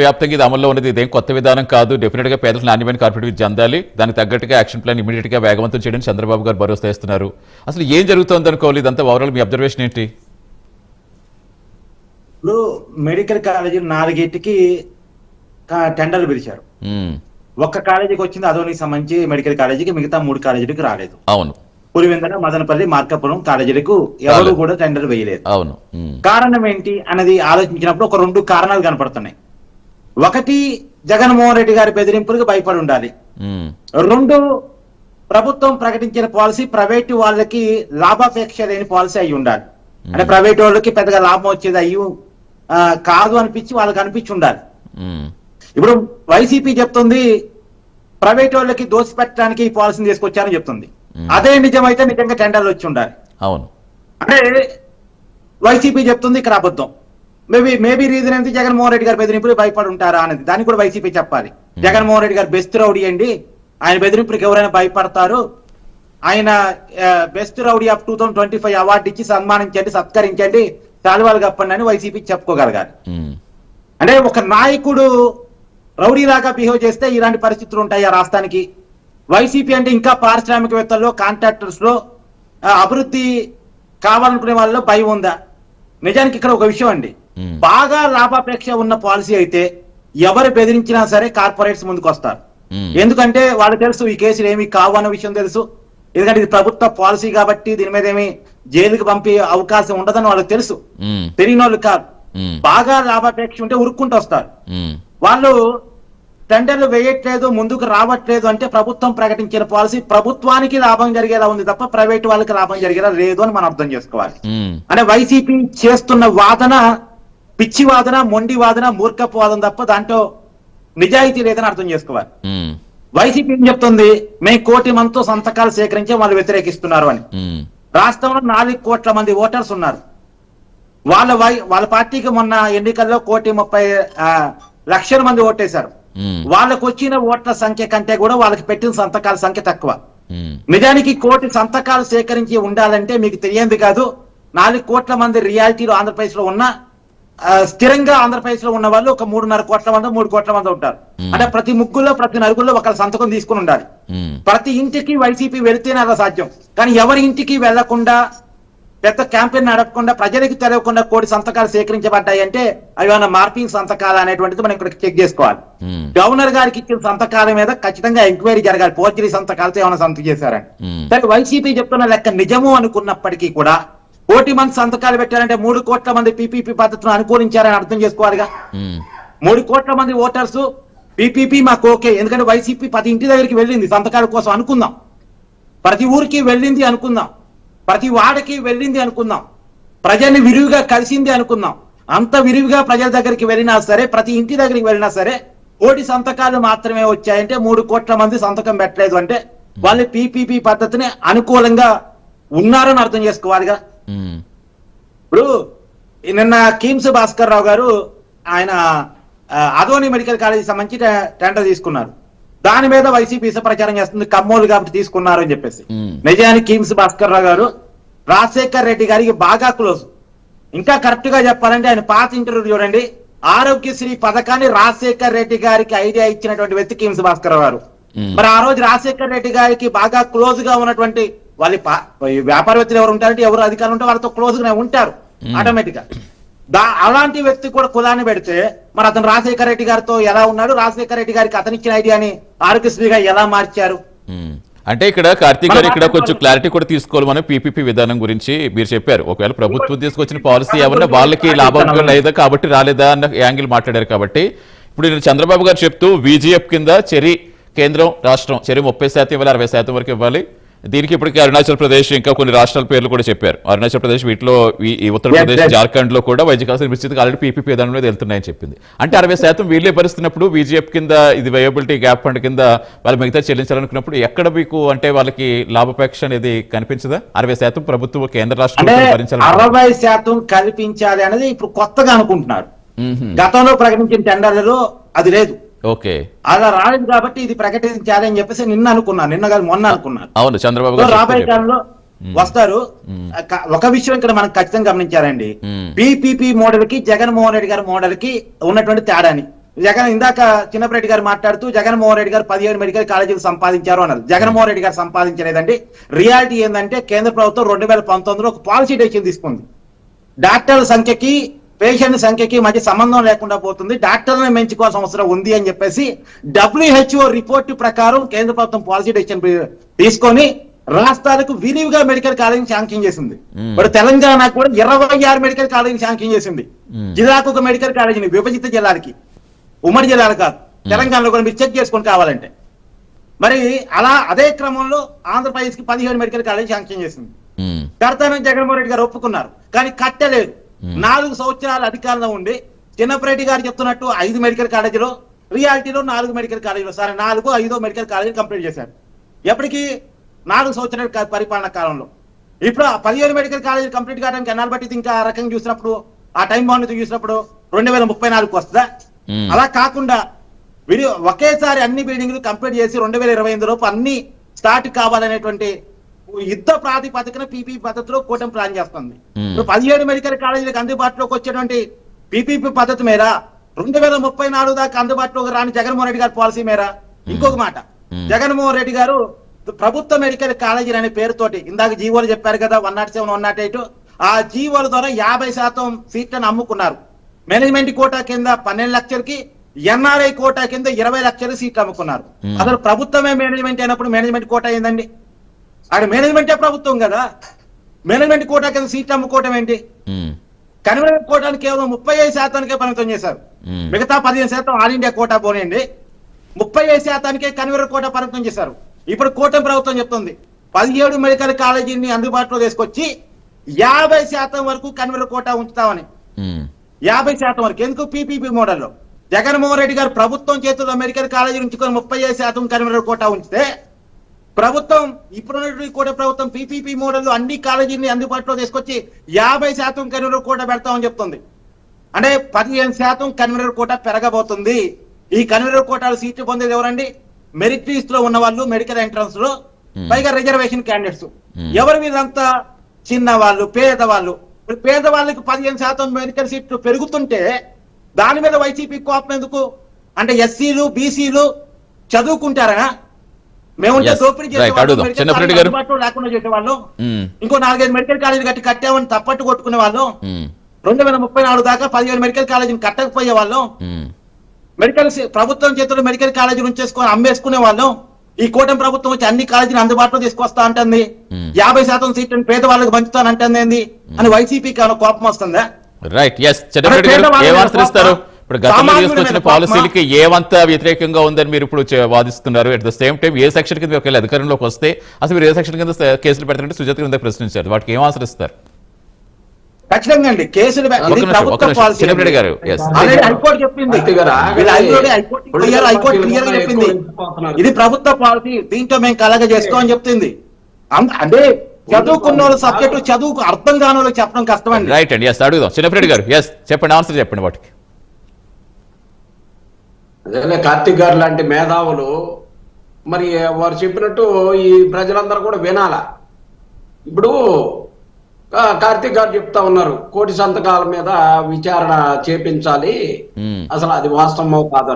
వ్యాప్తంగా ఇది అమల్లో ఉన్నది, ఇదేం కొత్త విధానం కాదు. డెఫినెట్ గా పేదలకు నాణ్యమైన కార్పొరేట్ విద్య అందాలి, దానికి తగ్గట్టుగా యాక్షన్ ప్లాన్ ఇమీడియట్ గా వేగవంతం చేయడం చంద్రబాబు గారు భరోసా ఇస్తున్నారు. అసలు ఏం జరుగుతుంది అనుకోవాలి, ఇదంతా ఓవరాల్ మీ అబ్జర్వేషన్ ఏంటి? ఇప్పుడు మెడికల్ కాలేజీలు 4 టెండర్లు పిలిచారు. ఒక్క కాలేజీకి వచ్చింది అదోనికి సంబంధించి మెడికల్ కాలేజీకి, మిగతా 3 కాలేజీలకు రాలేదు. అవును. పులివెందుల, మదనపల్లి, మార్కాపురం కాలేజీలకు ఎవరు కూడా టెండర్ వేయలేదు. అవును. కారణం ఏంటి అనేది ఆలోచించినప్పుడు ఒక 2 కారణాలు కనపడుతున్నాయి. ఒకటి, జగన్మోహన్ రెడ్డి గారి బెదిరింపులకు భయపడి ఉండాలి. 2, ప్రభుత్వం ప్రకటించిన పాలసీ ప్రైవేటు వాళ్ళకి లాభాపేక్ష లేని పాలసీ అయి ఉండాలి. అంటే ప్రైవేట్ వాళ్ళకి పెద్దగా లాభం వచ్చేది అయ్యి కాదు అనిపించి వాళ్ళకి అనిపించి ఉండాలి. ఇప్పుడు వైసీపీ చెప్తుంది ప్రైవేట్ వాళ్ళకి దోసిపెట్టడానికి ఈ పాలసీని తీసుకొచ్చారని చెప్తుంది. అదే నిజమైతే నిజంగా టెండర్లు వచ్చి ఉండాలి. అవును. అంటే వైసీపీ చెప్తుంది ఇక్కడ అబద్ధం. మేబీ రీజన్ ఏంటి, జగన్మోహన్ రెడ్డి గారు బెదిరింపులు భయపడి ఉంటారా అనేది దానికి కూడా వైసీపీ చెప్పాలి. జగన్మోహన్ రెడ్డి గారు బెస్ట్ రౌడీ అండి, ఆయన బెదిరింపులకు ఎవరైనా భయపడతారు, ఆయన బెస్ట్ రౌడీ ఆఫ్ 2025 అవార్డు ఇచ్చి సన్మానించండి, సత్కరించండి, శాలువాలు కప్పండి అని వైసీపీ చెప్పుకోగలగాలి. అంటే ఒక నాయకుడు రౌడీ లాగా బిహేవ్ చేస్తే ఇలాంటి పరిస్థితులు ఉంటాయి ఆ రాష్ట్రానికి. వైసీపీ అంటే ఇంకా పారిశ్రామికవేత్తల్లో, కాంట్రాక్టర్స్ లో అభివృద్ధి కావాలనుకునే వాళ్ళలో భయం ఉందా? నిజానికి ఇక్కడ ఒక విషయం అండి, బాగా లాభాపేక్ష ఉన్న పాలసీ అయితే ఎవరు బెదిరించినా సరే కార్పొరేట్స్ ముందుకు వస్తారు. ఎందుకంటే వాళ్ళు తెలుసు ఈ కేసులు ఏమి కావు అన్న విషయం తెలుసు. ఎందుకంటే ఇది ప్రభుత్వ పాలసీ కాబట్టి దీని మీద ఏమి జైలుకి పంపే అవకాశం ఉండదని వాళ్ళకి తెలుసు. తెలియని వాళ్ళు కాదు. బాగా లాభాపేక్ష ఉంటే ఉరుక్కుంటూ వస్తారు. వాళ్ళు టెండర్లు వేయట్లేదు, ముందుకు రావట్లేదు అంటే ప్రభుత్వం ప్రకటించిన పాలసీ ప్రభుత్వానికి లాభం జరిగేలా ఉంది తప్ప ప్రైవేట్ వాళ్ళకి లాభం జరిగేలా లేదు అని మనం అర్థం చేసుకోవాలి. అంటే వైసీపీ చేస్తున్న వాదన పిచ్చి వాదన, మొండి వాదన, మూర్ఖపు వాదన తప్ప దాంట్లో నిజాయితీ లేదని అర్థం చేసుకోవాలి. వైసీపీ ఏం చెప్తుంది, మేము 1 కోటి మందితో సంతకాలు సేకరించి వాళ్ళు వ్యతిరేకిస్తున్నారు అని. రాష్ట్రంలో 4 కోట్ల మంది ఓటర్స్ ఉన్నారు. వాళ్ళ పార్టీకి మొన్న ఎన్నికల్లో 1,30,00,000 మంది ఓటేశారు. వాళ్ళకు వచ్చిన ఓట్ల సంఖ్య కంటే కూడా వాళ్ళకి పెట్టిన సంతకాల సంఖ్య తక్కువ. నిజానికి 1 కోటి సంతకాలు సేకరించి ఉండాలంటే మీకు తెలియంది కాదు, 4 కోట్ల మంది రియాలిటీలో ఆంధ్రప్రదేశ్ లో ఉన్న స్థిరంగా ఆంధ్రప్రదేశ్ లో ఉన్న వాళ్ళు ఒక 3.5 కోట్ల మంది 3 కోట్ల మంది ఉంటారు. అంటే ప్రతి ముగ్గుల్లో ప్రతి నలుగుల్లో ఒకరి సంతకం తీసుకుని ఉండాలి. ప్రతి ఇంటికి వైసీపీ వెళితేనే అలా సాధ్యం. కానీ ఎవరి ఇంటికి వెళ్లకుండా, పెద్ద క్యాంపెయిన్ నడపకుండా, ప్రజలకు తెలియకుండా 1 కోటి సంతకాలు సేకరించబడ్డాయి అంటే అవి ఏమైనా మార్పింగ్ సంతకాలు అనేటువంటిది మనం ఇక్కడ చెక్ చేసుకోవాలి. గవర్నర్ గారికి ఇచ్చిన సంతకాల మీద ఖచ్చితంగా ఎంక్వైరీ జరగాలి, ఫోర్జరీ సంతకాలతో ఏమైనా సంతకం చేశారని. సరే, వైసీపీ చెప్తున్న లెక్క నిజము అనుకున్నప్పటికీ కూడా 1 కోటి మంది సంతకాలు పెట్టారంటే 3 కోట్ల మంది పీపీపీ పద్ధతిని అనుకూలించారని అర్థం చేసుకోవాలిగా. 3 కోట్ల మంది ఓటర్స్ పీపీపీ మాకు ఓకే, ఎందుకంటే వైసీపీ 10 ఇంటి దగ్గరికి వెళ్ళింది సంతకాల కోసం అనుకుందాం, ప్రతి ఊరికి వెళ్ళింది అనుకుందాం, ప్రతి వాడకి వెళ్ళింది అనుకుందాం, ప్రజల్ని విరివిగా కలిసింది అనుకుందాం. అంత విరివిగా ప్రజల దగ్గరికి వెళ్ళినా సరే, ప్రతి ఇంటి దగ్గరికి వెళ్ళినా సరే 1 కోటి సంతకాలు మాత్రమే వచ్చాయంటే 3 కోట్ల మంది సంతకం పెట్టలేదు అంటే వాళ్ళు పీపీపీ పద్ధతిని అనుకూలంగా ఉన్నారని అర్థం చేసుకోవాలిగా. ఇప్పుడు నిన్న కిమ్స్ భాస్కర్ రావు గారు ఆయన అదోని మెడికల్ కాలేజీ సంబంధించి టెండర్ తీసుకున్నారు. దాని మీద వైసీపీ ప్రచారం చేస్తుంది, కమ్మోలు కాబట్టి తీసుకున్నారు అని చెప్పేసి. నిజానికి కిమ్స్ భాస్కర్ రావు గారు రాజశేఖర్ రెడ్డి గారికి బాగా క్లోజ్. ఇంకా కరెక్ట్ గా చెప్పాలంటే ఆయన పాత ఇంటర్వ్యూ చూడండి, ఆరోగ్యశ్రీ పథకాన్ని రాజశేఖర్ రెడ్డి గారికి ఐడియా ఇచ్చినటువంటి వ్యక్తి కిమ్స్ భాస్కర్ రావు గారు. మరి ఆ రోజు రాజశేఖర్ రెడ్డి గారికి బాగా క్లోజ్ గా ఉన్నటువంటి వాళ్ళ వ్యాపారవేత్తలు ఎవరు ఉంటారంటే, ఎవరు అధికారులు ఉంటే వాళ్ళతో క్లోజ్ గా ఉంటారు ఆటోమేటిక్ గా. అలాంటి వ్యక్తి కూడా కులాన్ని పెడితే మరి అతను రాజశేఖర రెడ్డి గారితో ఎలా ఉన్నాడు, రాజశేఖర రెడ్డి గారికి అతను ఇచ్చిన ఐడియాని ఆరోగ్యశ్రీగా ఎలా మార్చారు? అంటే ఇక్కడ కార్తీక్ గారు ఇక్కడ కొంచెం క్లారిటీ కూడా తీసుకోవాలి. మనం పీపీపీ విధానం గురించి మీరు చెప్పారు, ఒకవేళ ప్రభుత్వం తీసుకొచ్చిన పాలసీ ఏమన్నా వాళ్ళకి లాభం లేదా కాబట్టి రాలేదా అన్న యాంగిల్ మాట్లాడారు. కాబట్టి ఇప్పుడు నేను చంద్రబాబు గారు చెప్తూ VGF కింద చెరి కేంద్రం రాష్ట్రం చెరి 30% ఇవ్వాలి, 60% వరకు ఇవ్వాలి. దీనికి ఇప్పటికీ అరుణాచల్ ప్రదేశ్ ఇంకా కొన్ని రాష్ట్రాల పేర్లు కూడా చెప్పారు. అరుణాచల్ ప్రదేశ్, వీటిలో ఈ ఉత్తరప్రదేశ్, జార్ఖండ్ లో కూడా వైద్య కావాల్సిన పరిస్థితికి ఆల్రెడీ పీపీపీ విధానం మీద వెళ్తున్నాయని చెప్పింది. అంటే 60% వీళ్ళే భరిస్తున్నప్పుడు VGF కింద ఇది వయబిలిటీ గ్యాప్ ఫండ్ కింద వాళ్ళు మిగతా చెల్లించాలనుకున్నప్పుడు ఎక్కడ మీకు అంటే వాళ్ళకి లాభాపేక్ష అనేది కనిపించదా? 60% ప్రభుత్వం కేంద్ర రాష్ట్రం భరించాలి, 60% కల్పించాలి అనేది ఇప్పుడు కొత్తగా అనుకుంటున్నారు. గతంలో ప్రకటించిన టెండర్లలో అది లేదు. ఓకే, అలా రాలేదు కాబట్టి ఇది ప్రకటించాలి అని చెప్పేసి నిన్న అనుకున్నాను, నిన్న కాదు మొన్న అనుకున్నాను. అవును, చంద్రబాబు గారు రాబోయే కాలంలో వస్తారు. ఒక విషయం ఇక్కడ మనం ఖచ్చితంగా గమనించారండి, పీపీపీ మోడల్ కి జగన్మోహన్ రెడ్డి గారి మోడల్ కి ఉన్నటువంటి తేడాని. ఇందాక చిన్నపరెడ్డి గారు మాట్లాడుతూ జగన్మోహన్ రెడ్డి గారు 17 మెడికల్ కాలేజీలు సంపాదించారు అన్నారు. జగన్మోహన్ రెడ్డి గారు సంపాదించలేదండి. రియాలిటీ ఏంటంటే కేంద్ర ప్రభుత్వం 2019లో ఒక పాలసీ డెసిషన్ తీసుకుంది. డాక్టర్ల సంఖ్యకి పేషెంట్ సంఖ్యకి మధ్య సంబంధం లేకుండా పోతుంది, డాక్టర్లను పెంచుకోవాల్సిన అవసరం ఉంది అని చెప్పేసి WHO రిపోర్ట్ ప్రకారం కేంద్ర ప్రభుత్వం పాలసీ డెసిషన్ తీసుకొని రాష్ట్రాలకు విరివిగా మెడికల్ కాలేజీని శాంక్షన్ చేసింది. ఇప్పుడు తెలంగాణకు కూడా 26 మెడికల్ కాలేజీని శాంక్షన్ చేసింది. జిల్లాకు ఒక మెడికల్ కాలేజీని, విభజిత జిల్లాలకి, ఉమ్మడి జిల్లాలు కాదు. తెలంగాణలో కూడా మీరు చెక్ చేసుకొని కావాలంటే. మరి అలా అదే క్రమంలో ఆంధ్రప్రదేశ్ కి 17 మెడికల్ కాలేజీ శాంక్షన్ చేసింది. కడతానని జగన్మోహన్ రెడ్డి గారు ఒప్పుకున్నారు, కానీ కట్టలేదు. 4 సంవత్సరాలు అధికారంలో ఉండి చిన్నపరెడ్డి గారు చెప్తున్నట్టు 5 మెడికల్ కాలేజీలో, రియాలిటీలో 4 మెడికల్ కాలేజీలో, సరే 4, 5 మెడికల్ కాలేజీలు కంప్లీట్ చేశారు. ఎప్పటికీ 4 సంవత్సరాల పరిపాలన కాలంలో. ఇప్పుడు 17 మెడికల్ కాలేజీలు కంప్లీట్ కావడానికి ఎన్నాళ్ళు పట్టింది? ఇంకా ఆ రకంగా చూసినప్పుడు, ఆ టైం బాగుంది చూసినప్పుడు 2034 వస్తుందా? అలా కాకుండా ఒకేసారి అన్ని బిల్డింగ్లు కంప్లీట్ చేసి 2028 లోపు అన్ని స్టార్ట్ కావాలనేటువంటి యుద్ధ ప్రాతిపదికన పీపీపీ పద్ధతిలో కూటమి ప్లాన్ చేస్తుంది. ఇప్పుడు 17 మెడికల్ కాలేజీలకు అందుబాటులోకి వచ్చేటువంటి పీపీపీ పద్ధతి మేర 2034 దాకా అందుబాటులోకి రాని జగన్మోహన్ రెడ్డి గారి పాలసీ మేర. ఇంకొక మాట, జగన్మోహన్ రెడ్డి గారు ప్రభుత్వ మెడికల్ కాలేజీలు అనే పేరుతోటి ఇందాక జీవోలు చెప్పారు కదా, 107, 108, ఆ జీవోల ద్వారా 50% సీట్లను అమ్ముకున్నారు. మేనేజ్మెంట్ కోటా కింద 12 లక్షలకి, ఎన్ఆర్ఐ కోటా కింద 20 లక్షల సీట్లు అమ్ముకున్నారు. అసలు ప్రభుత్వమే మేనేజ్మెంట్ అయినప్పుడు మేనేజ్మెంట్ కోటా ఏందండి? అక్కడ మేనేజ్మెంటే ప్రభుత్వం కదా. మేనేజ్మెంట్ కోటా కింద సీట్లు అమ్ముకోవటం ఏంటి? కన్వీనర్ కోటాను కేవలం 35%కే పరిమితం చేశారు. మిగతా 15% ఆల్ ఇండియా కోటా పోనండి, 35%కే కన్వీనర్ కోటా పరిమితం చేశారు. ఇప్పుడు కూటమి ప్రభుత్వం చెప్తుంది 17 మెడికల్ కాలేజీని అందుబాటులో తీసుకొచ్చి 50% వరకు కన్వీనర్ కోటా ఉంచుతామని. 50% వరకు ఎందుకు? పీపీపీ మోడల్లో జగన్మోహన్ రెడ్డి గారు ప్రభుత్వం చేతుల్లో మెడికల్ కాలేజీ ఉంచుకొని 35% కన్వీనర్ కోటా ఉంచితే, ప్రభుత్వం ఇప్పుడున్నటువంటి కూడా ప్రభుత్వం పీపీపీ మోడల్లో అన్ని కాలేజీని అందుబాటులో తీసుకొచ్చి 50% కన్వీనర్ కోటా పెడతామని చెప్తుంది. అంటే 15% కన్వీనర్ కోటా పెరగబోతుంది. ఈ కన్వీనర్ కోటాలు సీట్లు పొందేది ఎవరండి? మెరిట్ లిస్ట్ లో ఉన్న వాళ్ళు, మెడికల్ ఎంట్రన్స్ లో, పైగా రిజర్వేషన్ క్యాండిడేట్స్. ఎవరి మీదంతా? చిన్న వాళ్ళు, పేదవాళ్ళు. పేదవాళ్ళకి 15% మెడికల్ సీట్లు పెరుగుతుంటే దాని మీద వైసీపీ కోపం ఎందుకు? అంటే ఎస్సీలు, బీసీలు చదువుకుంటారా? మేముంటే దోపిడీ చేసేవాళ్ళు, లేకుండా చేసేవాళ్ళు. ఇంకో 4-5 మెడికల్ కాలేజీలు కట్టామని తప్పట్టు కొట్టుకునే వాళ్ళు. 2034 దాకా 17 మెడికల్ కాలేజీని కట్టకపోయే వాళ్ళు. మెడికల్ ప్రభుత్వం చేతుల్లో మెడికల్ కాలేజీలు ఉంచేసుకొని అమ్మేసుకునే వాళ్ళు. ఈ కూటమి ప్రభుత్వం వచ్చి అన్ని కాలేజీని అందుబాటులో తీసుకొస్తా అంటుంది, 50% సీట్లను పేదవాళ్ళకి పంచుతానంటుంది ఏంది అని వైసీపీకి కోపం వస్తుందా? రైట్. ఎస్, చంద్రబాబు గారు ఏమనుసరిస్తారు? ఇప్పుడు గతంలో తీసుకొచ్చిన పాలసీలకి ఏమంతా వ్యతిరేకంగా ఉందని మీరు ఇప్పుడు వాదిస్తున్నారు. అట్ ద సేమ్ టైం ఏ సెక్షన్ కింద ఒకవేళ అధికారంలోకి వస్తే అసలు మీరు ఏ సెక్షన్ కింద కేసులు పెడతారంటే సుజాత కింద ప్రశ్నించారు. వాటికి ఏం ఆన్సరిస్తారు? ఖచ్చితంగా అండి, కేసులు చిన్నపరెడ్డి గారు హైకోర్టు చెప్పింది, హైకోర్టు క్లియర్ గా చెప్పింది ఇది ప్రభుత్వ పాలసీ, దీంట్లో మేము కలగ చేసుకోమని చెప్తుంది. అంటే చదువుకున్న వాళ్ళు సబ్జెక్టు చదువుకు అర్థం కాని వాళ్ళకి చెప్పడం కష్టమండి. రైట్ అండి. ఎస్, అడుగుదాం చిన్నపరెడ్డి గారు. ఎస్, చెప్పండి, ఆన్సర్ చెప్పండి వాటికి. అదే కార్తీక్ గారు లాంటి మేధావులు మరి వారు చెప్పినట్టు ఈ ప్రజలందరూ కూడా వినాలా. ఇప్పుడు కార్తీక్ గారు చెప్తా ఉన్నారు 1,00,00,000 సంతకాల మీద విచారణ చేపించాలి, అసలు అది వాస్తవం కాదు.